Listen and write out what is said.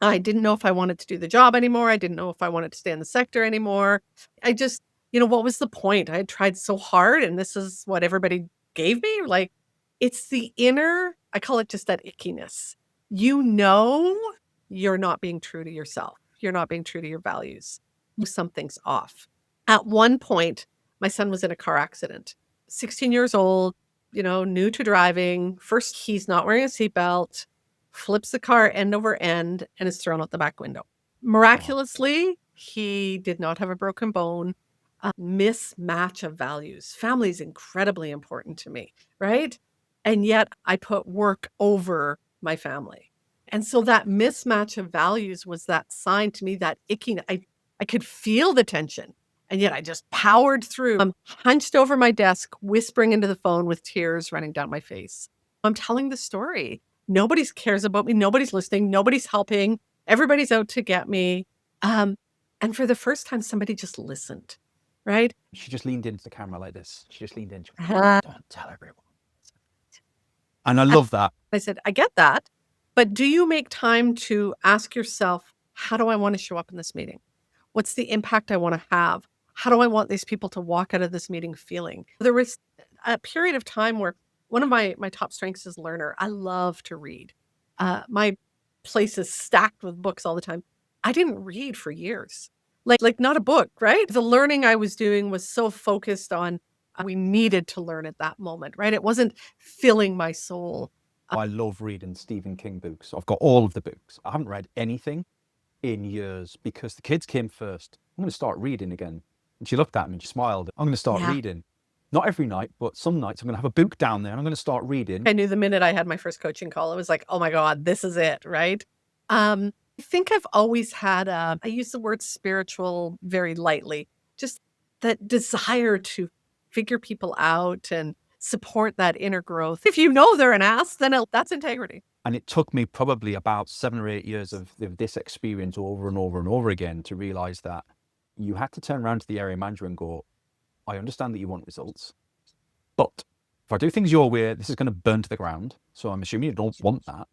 I didn't know if I wanted to do the job anymore. I didn't know if I wanted to stay in the sector anymore. I just, what was the point? I had tried so hard and this is what everybody gave me. Like, it's the inner, I call it just that ickiness. You know, you're not being true to yourself. You're not being true to your values. Something's off. At one point, my son was in a car accident, 16 years old, new to driving. First, he's not wearing a seatbelt, flips the car end over end, and is thrown out the back window. Miraculously, he did not have a broken bone. A mismatch of values. Family is incredibly important to me, right? And yet I put work over my family. And so that mismatch of values was that sign to me, that icking. I could feel the tension. And yet I just powered through. I'm hunched over my desk, whispering into the phone with tears running down my face. I'm telling the story. Nobody cares about me. Nobody's listening. Nobody's helping. Everybody's out to get me. And for the first time, somebody just listened, right? She just leaned into the camera like this. She just leaned in. She went, don't tell everyone. And I love that. I said, I get that. But do you make time to ask yourself, how do I want to show up in this meeting? What's the impact I want to have? How do I want these people to walk out of this meeting feeling? There was a period of time where one of my top strengths is learner. I love to read. My place is stacked with books all the time. I didn't read for years. Like not a book, right? The learning I was doing was so focused on we needed to learn at that moment, right? It wasn't filling my soul. I love reading Stephen King books. I've got all of the books. I haven't read anything in years because the kids came first. I'm going to start reading again. And she looked at me and she smiled. I'm going to start reading. Not every night, but some nights I'm going to have a book down there and I'm going to start reading. I knew the minute I had my first coaching call, I was like, oh my God, this is it, right? I think I've always had I use the word spiritual very lightly, just that desire to figure people out and support that inner growth. If you know they're an ass, then that's integrity. And it took me probably about 7 or 8 years of this experience over and over and over again to realize that you had to turn around to the area manager and go, I understand that you want results, but if I do things your way, this is going to burn to the ground. So I'm assuming you don't want that.